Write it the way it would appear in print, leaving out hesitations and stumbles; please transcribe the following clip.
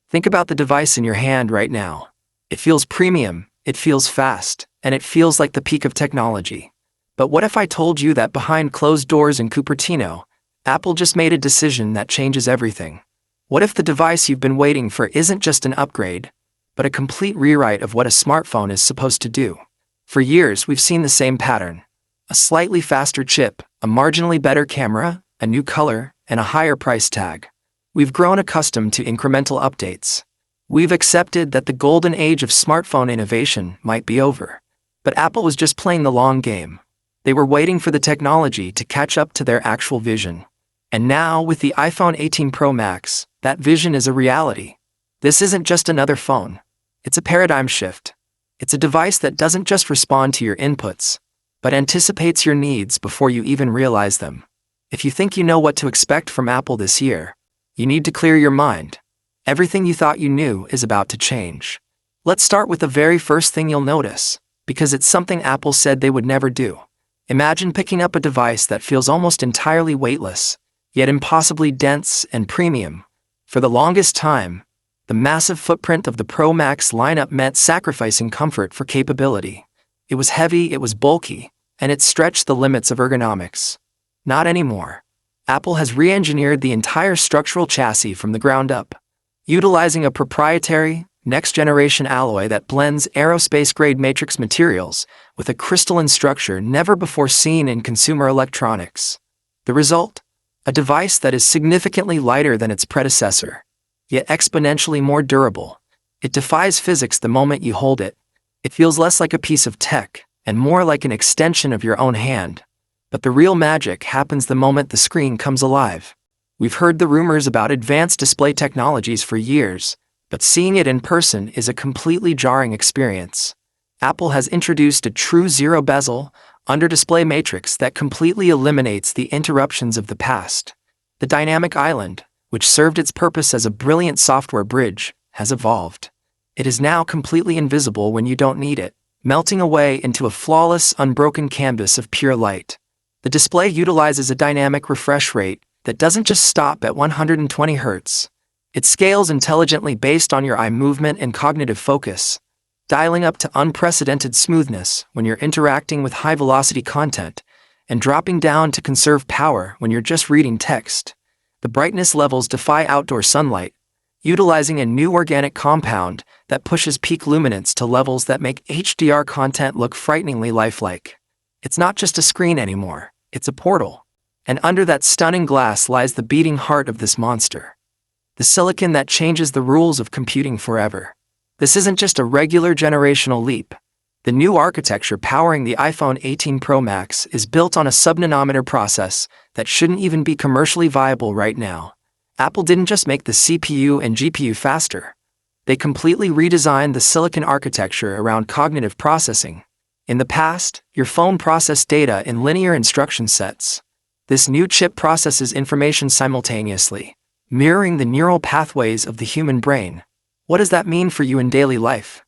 Think about the device in your hand right now. It feels premium, it feels fast, and it feels like the peak of technology. But what if I told you that behind closed doors in Cupertino, Apple just made a decision that changes everything? What if the device you've been waiting for isn't just an upgrade, but a complete rewrite of what a smartphone is supposed to do? For years, we've seen the same pattern. A slightly faster chip, a marginally better camera, a new color, and a higher price tag. We've grown accustomed to incremental updates. We've accepted that the golden age of smartphone innovation might be over. But Apple was just playing the long game. They were waiting for the technology to catch up to their actual vision. And now, with the iPhone 18 Pro Max, that vision is a reality. This isn't just another phone. It's a paradigm shift. It's a device that doesn't just respond to your inputs, but anticipates your needs before you even realize them. If you think you know what to expect from Apple this year, you need to clear your mind. Everything you thought you knew is about to change. Let's start with the very first thing you'll notice, because it's something Apple said they would never do. Imagine picking up a device that feels almost entirely weightless, yet impossibly dense and premium. For the longest time, the massive footprint of the Pro Max lineup meant sacrificing comfort for capability. It was heavy, it was bulky, and it stretched the limits of ergonomics. Not anymore. Apple has re-engineered the entire structural chassis from the ground up, utilizing a proprietary, next-generation alloy that blends aerospace-grade matrix materials with a crystalline structure never before seen in consumer electronics. The result? A device that is significantly lighter than its predecessor, yet exponentially more durable. It defies physics the moment you hold it. It feels less like a piece of tech and more like an extension of your own hand. But the real magic happens the moment the screen comes alive. We've heard the rumors about advanced display technologies for years, but seeing it in person is a completely jarring experience. Apple has introduced a true zero-bezel, under-display matrix that completely eliminates the interruptions of the past. The dynamic island, which served its purpose as a brilliant software bridge, has evolved. It is now completely invisible when you don't need it, melting away into a flawless, unbroken canvas of pure light. The display utilizes a dynamic refresh rate that doesn't just stop at 120 Hz. It scales intelligently based on your eye movement and cognitive focus, dialing up to unprecedented smoothness when you're interacting with high-velocity content, and dropping down to conserve power when you're just reading text. The brightness levels defy outdoor sunlight, utilizing a new organic compound that pushes peak luminance to levels that make HDR content look frighteningly lifelike. It's not just a screen anymore, it's a portal. And under that stunning glass lies the beating heart of this monster. The silicon that changes the rules of computing forever. This isn't just a regular generational leap. The new architecture powering the iPhone 18 Pro Max is built on a sub-nanometer process that shouldn't even be commercially viable right now. Apple didn't just make the CPU and GPU faster. They completely redesigned the silicon architecture around cognitive processing. In the past, your phone processed data in linear instruction sets. This new chip processes information simultaneously, mirroring the neural pathways of the human brain. What does that mean for you in daily life?